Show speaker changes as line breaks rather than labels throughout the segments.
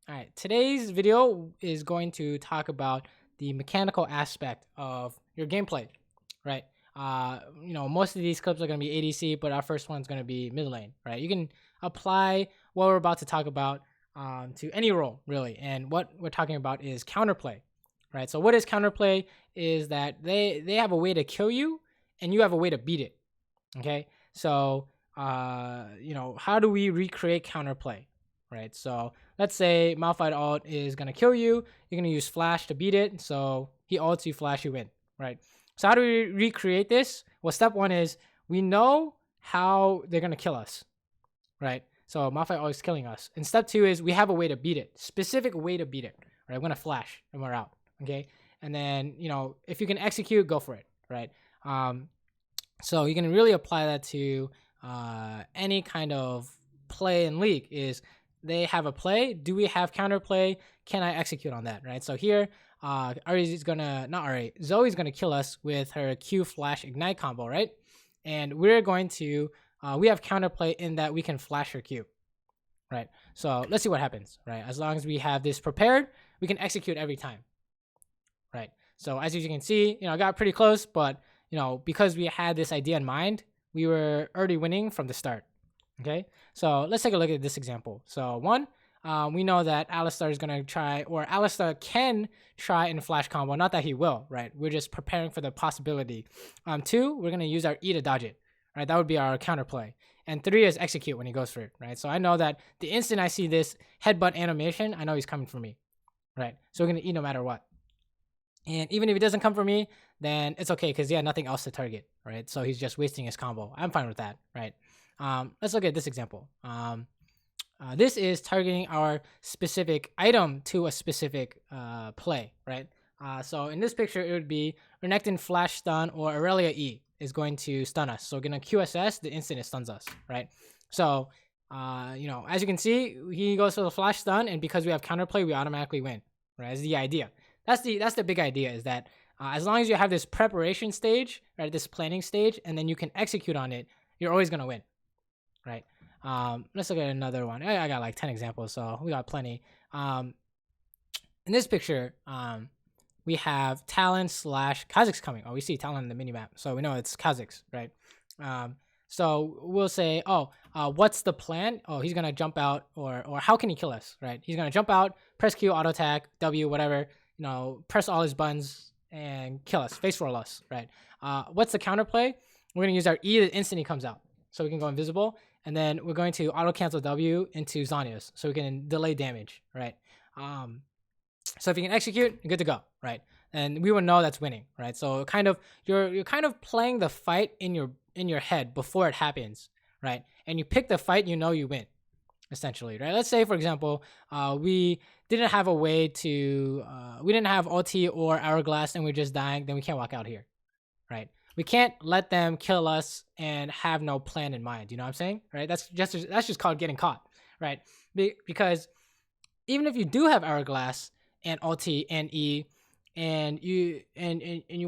All right, today's video is going to talk about the mechanical aspect of your gameplay, right? Most of these clips are going to be ADC, but our first one's going to be mid lane, right? You can apply what we're about to talk about to any role, really. And what we're talking about is counterplay, right? So what is counterplay is that they have a way to kill you and you have a way to beat it, okay? So, how do we recreate counterplay, right? So let's say Malphite ult is going to kill you. You're going to use flash to beat it. So he ults, you flash, you win, right? So how do we recreate this? Well, step one is we know how they're going to kill us, right? So Malphite ult is killing us. And step two is we have a way to beat it, specific way to beat it, right? I'm going to flash and we're out, okay? And then, if you can execute, go for it, right? So you can really apply that to any kind of play in League. Is they have a play, do we have counterplay, can I execute on that, right? So here Zoe's gonna kill us with her Q flash ignite combo, right? And we're going to we have counterplay in that we can flash her Q, right? So let's see what happens, right? As long as we have this prepared, we can execute every time, right? So as you can see, I got pretty close, but because we had this idea in mind, we were already winning from the start. Okay, so let's take a look at this example. So one, we know that Alistar is going to try, or Alistar can try and flash combo. Not that he will, right? We're just preparing for the possibility. Two, we're going to use our E to dodge it, right? That would be our counterplay. And three is execute when he goes for it, right? So I know that the instant I see this headbutt animation, I know he's coming for me, right? So we're going to E no matter what. And even if he doesn't come for me, then it's okay because he had nothing else to target, right? So he's just wasting his combo. I'm fine with that, right? Let's look at this example. This is targeting our specific item to a specific play, right? So in this picture, it would be Renekton flash stun or Aurelia E is going to stun us. So we're going to QSS, the instant it stuns us, right? So, as you can see, he goes for the flash stun, and because we have counterplay, we automatically win, right? That's the idea. That's the big idea, is that as long as you have this preparation stage, right, this planning stage, and then you can execute on it, you're always going to win. Right. Let's look at another one. I got like 10 examples, so we got plenty. In this picture, we have Talon / Kha'Zix coming. Oh, we see Talon in the minimap, so we know it's Kha'Zix, right? So we'll say, what's the plan? Oh, he's gonna jump out, or how can he kill us, right? He's gonna jump out, press Q, auto attack, W, whatever, press all his buttons and kill us, face roll us, right? What's the counterplay? We're gonna use our E the instant he comes out, so we can go invisible. And then we're going to auto cancel W into Zhonya's, so we can delay damage, right? So if you can execute, you're good to go, right? And we will know that's winning, right? So you're kind of playing the fight in your head before it happens, right? And you pick the fight, you win, essentially, right? Let's say, for example, we didn't have a way to we didn't have ulti or hourglass, and we're just dying, then we can't walk out here, right? We can't let them kill us and have no plan in mind. You know what I'm saying? Right? That's just called getting caught, right? Because even if you do have hourglass and ulti and E, and you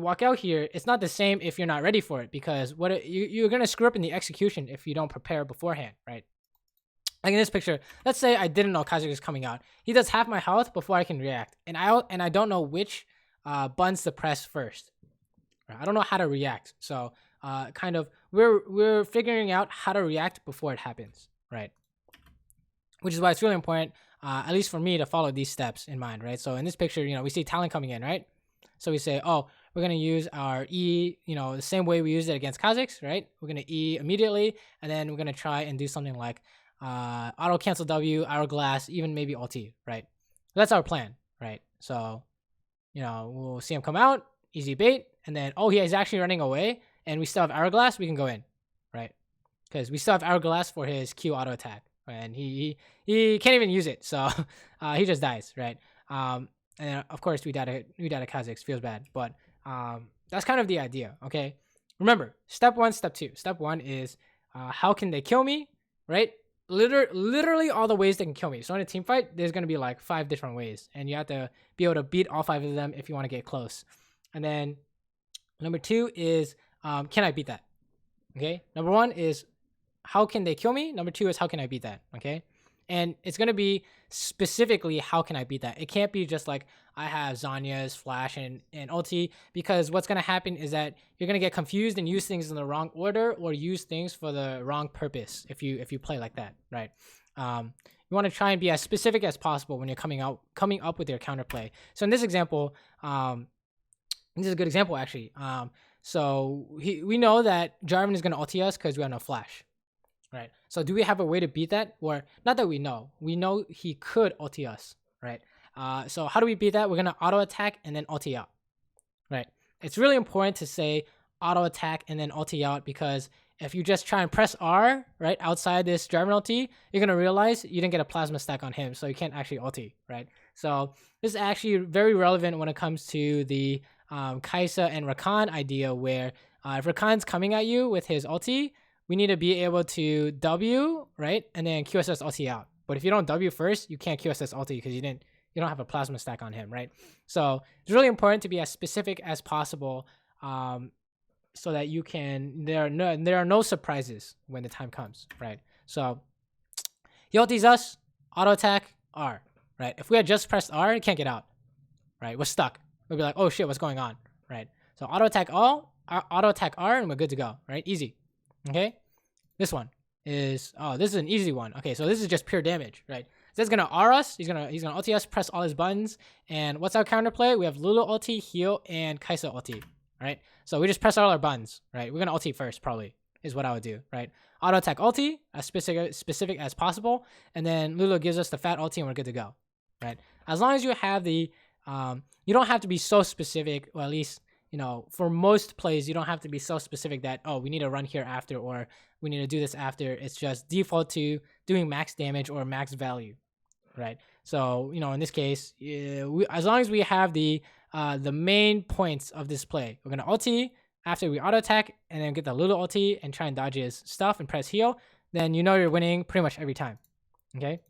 walk out here, it's not the same if you're not ready for it, because you're gonna screw up in the execution if you don't prepare beforehand, right? Like in this picture, let's say I didn't know Kha'Zix is coming out. He does half my health before I can react, and I don't know which buttons to press first. I don't know how to react. So we're figuring out how to react before it happens, right? Which is why it's really important, at least for me, to follow these steps in mind, right? So in this picture, we see Talon coming in, right? So we say, we're going to use our E, the same way we used it against Kha'Zix, right? We're going to E immediately, and then we're going to try and do something like auto cancel W, hourglass, even maybe ulti, right? That's our plan, right? So, we'll see him come out, easy bait. And then, he's actually running away, and we still have hourglass, we can go in, right? Because we still have hourglass for his Q auto attack, and he can't even use it, so he just dies, right? And of course we died at Kha'Zix, feels bad, but that's kind of the idea, okay? Remember, step one, step two. Step one is how can they kill me, right? Literally all the ways they can kill me. So in a team fight, there's gonna be like 5 different ways, and you have to be able to beat all 5 of them if you want to get close. And then number 2 is, can I beat that? Okay. Number 1 is, how can they kill me? Number 2 is, how can I beat that? Okay. And it's going to be specifically how can I beat that. It can't be just like I have Zanya's flash and ulti, because what's going to happen is that you're going to get confused and use things in the wrong order or use things for the wrong purpose if you play like that, right? You want to try and be as specific as possible when you're coming up with your counterplay. So in this example, this is a good example actually. So we know that Jarvan is going to ulti us because we have no flash, right? So do we have a way to beat that? Or not that we know he could ulti us, right? So how do we beat that? We're going to auto attack and then ulti out, right? It's really important to say auto attack and then ulti out, because if you just try and press R, right, outside this Jarvan ulti, you're going to realize you didn't get a plasma stack on him, so you can't actually ulti, right? So this is actually very relevant when it comes to the Kai'Sa and Rakan idea, where if Rakan's coming at you with his ulti, we need to be able to W, right, and then QSS ulti out. But if you don't W first, you can't QSS ulti because you don't have a plasma stack on him, right? So it's really important to be as specific as possible, so that you can there are no surprises when the time comes, right? So he ultis us, auto attack R, right? If we had just pressed R, you can't get out, right? We're stuck. We'll be like, oh shit, what's going on, right? So auto attack R, and we're good to go, right? Easy. Okay. This one is this is an easy one. Okay, so this is just pure damage, right? So that's gonna R us. He's gonna ulti us, press all his buttons, and what's our counterplay? We have Lulu ulti, heal, and Kai'Sa ulti, right? So we just press all our buttons, right? We're gonna ulti first, probably, is what I would do, right? Auto attack ulti, as specific as possible, and then Lulu gives us the fat ulti, and we're good to go, right? As long as you have the you don't have to be so specific, or at least, for most plays, you don't have to be so specific that, oh, we need to run here after, or we need to do this after. It's just default to doing max damage or max value, right? So, in this case, as long as we have the main points of this play, we're going to ulti after we auto attack and then get the little ulti and try and dodge his stuff and press heal, then you're winning pretty much every time, okay?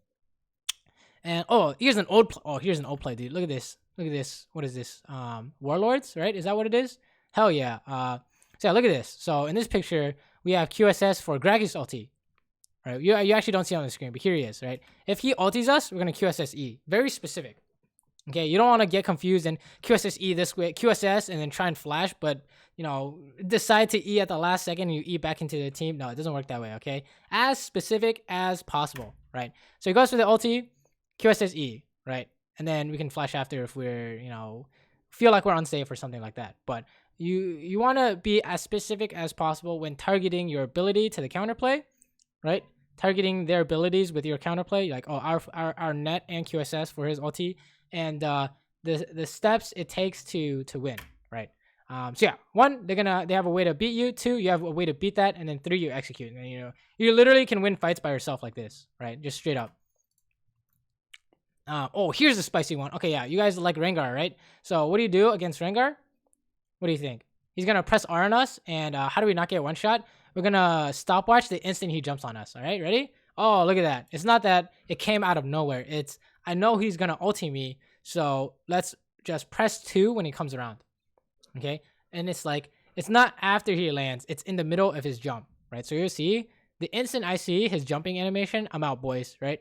And here's an old play, dude. Look at this. What is this? Warlords, right? Is that what it is? Hell yeah. So yeah, look at this. So in this picture, we have QSS for Gragas ulti. Right? You actually don't see it on the screen, but here he is, right? If he ultis us, we're gonna QSS E. Very specific. Okay, you don't want to get confused and QSS E this way, QSS and then try and flash, but decide to E at the last second and you E back into the team. No, it doesn't work that way, okay? As specific as possible, right? So he goes for the ulti, QSS E, right? And then we can flash after if we're, feel like we're unsafe or something like that. But you want to be as specific as possible when targeting your ability to the counterplay, right? Targeting their abilities with your counterplay, like, our net and QSS for his ulti, and the steps it takes to win, right? So yeah, 1, they have a way to beat you. 2, you have a way to beat that, and then 3, you execute. And you literally can win fights by yourself like this, right? Just straight up. Here's a spicy one. Okay, yeah, you guys like Rengar, right? So what do you do against Rengar? What do you think? He's gonna press R on us, and how do we not get one shot? We're gonna stopwatch the instant he jumps on us. All right, ready? Oh, look at that. It's not that it came out of nowhere. It's, I know he's gonna ulti me, so let's just press 2 when he comes around. Okay, and it's like, it's not after he lands, it's in the middle of his jump, right? So you'll see the instant I see his jumping animation, I'm out, boys, right?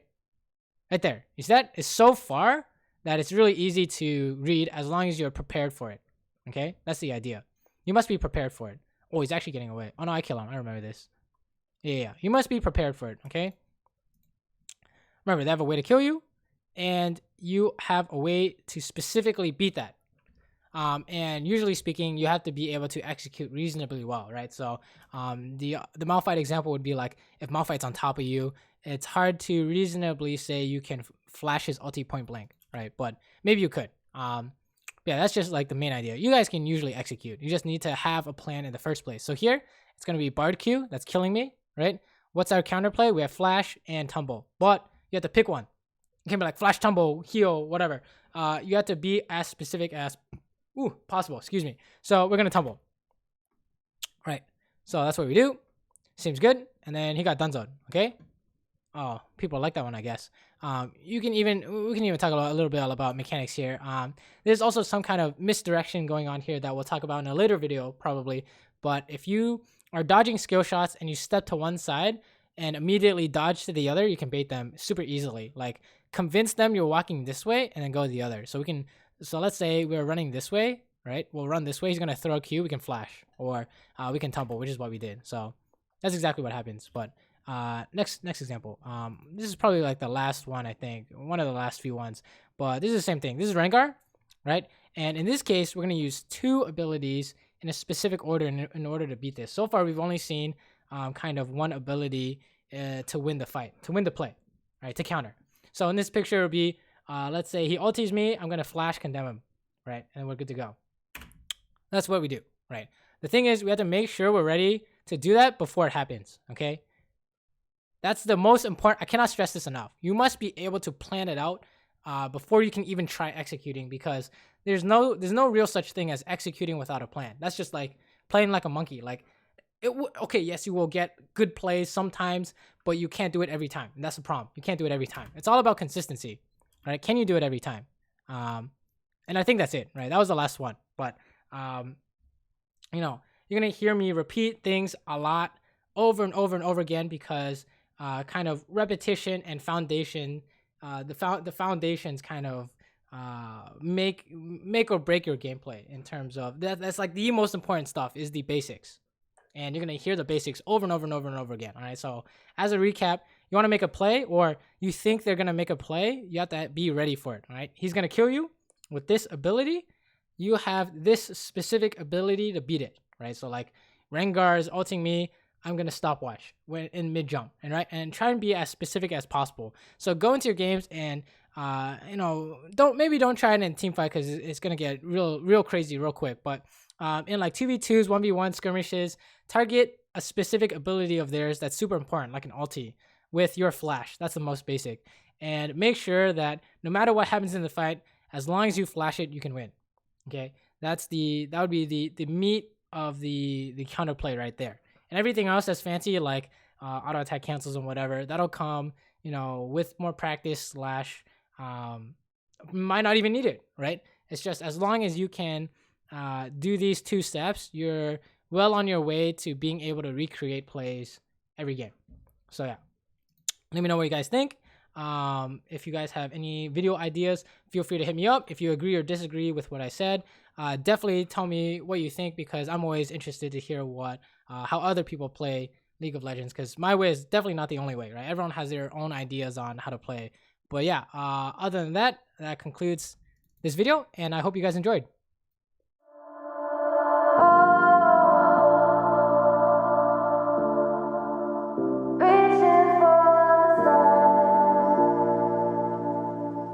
Right there. You see that? It's so far that it's really easy to read as long as you're prepared for it. Okay? That's the idea. You must be prepared for it. Oh, he's actually getting away. Oh, no, I kill him. I remember this. Yeah. You must be prepared for it. Okay? Remember, they have a way to kill you, and you have a way to specifically beat that. And usually speaking, you have to be able to execute reasonably well, right? So the Malphite example would be like, if Malphite's on top of you, it's hard to reasonably say you can flash his ulti point blank, right? But maybe you could. Yeah, that's just like the main idea. You guys can usually execute. You just need to have a plan in the first place. So here, it's going to be Bard Q. That's killing me, right? What's our counterplay? We have Flash and Tumble. But you have to pick one. You can be like Flash, Tumble, heal, whatever. You have to be as specific as possible. Excuse me. So we're going to Tumble. Right. So that's what we do. Seems good. And then he got Dunzoed. Okay. Oh, people like that one, I guess. We can even talk a little bit about mechanics here. There's also some kind of misdirection going on here that we'll talk about in a later video, probably. But if you are dodging skill shots and you step to one side, and immediately dodge to the other, you can bait them super easily. Like convince them you're walking this way and then go the other. So let's say we're running this way, right? We'll run this way. He's gonna throw a Q. We can flash, or we can tumble, which is what we did. So that's exactly what happens. But next example. This is probably like the last one, I think, one of the last few ones. But this is the same thing. This is Rengar, right? And in this case, we're gonna use 2 abilities in a specific order in order to beat this. So far, we've only seen kind of one ability to win the fight, to win the play, right? To counter. So in this picture, it would be, let's say he ultis me, I'm gonna flash condemn him, right? And we're good to go. That's what we do, right? The thing is, we have to make sure we're ready to do that before it happens, okay? That's the most important. I cannot stress this enough. You must be able to plan it out before you can even try executing, because there's no real such thing as executing without a plan. That's just like playing like a monkey. Like, okay, yes, you will get good plays sometimes, but you can't do it every time. And that's the problem. You can't do it every time. It's all about consistency, right? Can you do it every time? And I think that's it, right? That was the last one. But, you know, you're going to hear me repeat things a lot over and over and over again, because kind of repetition and foundation, the foundations kind of make or break your gameplay in terms of that's like the most important stuff is the basics. And you're going to hear the basics over and over and over and over again. All right. So as a recap, you want to make a play, or you think they're going to make a play, you have to be ready for it. All right. He's going to kill you with this ability. You have this specific ability to beat it. Right. So like Rengar is ulting me, I'm going to stopwatch when in mid jump, and right. And try and be as specific as possible. So go into your games and, you know, don't try it in team fight, because it's going to get real crazy real quick. But in like 2v2s, 1v1 skirmishes, target a specific ability of theirs that's super important, like an ulti with your flash. That's the most basic. And make sure that no matter what happens in the fight, as long as you flash it, you can win. Okay, that would be the meat of the counterplay right there. And everything else that's fancy, like auto attack cancels and whatever, that'll come, you know, with more practice / might not even need it, right? It's just as long as you can do these 2 steps, you're well on your way to being able to recreate plays every game. So yeah, let me know what you guys think. If you guys have any video ideas, feel free to hit me up. If you agree or disagree with what I said, definitely tell me what you think, because I'm always interested to hear how other people play League of Legends, because my way is definitely not the only way, right? Everyone has their own ideas on how to play. But yeah, other than that, that concludes this video, and I hope you guys enjoyed.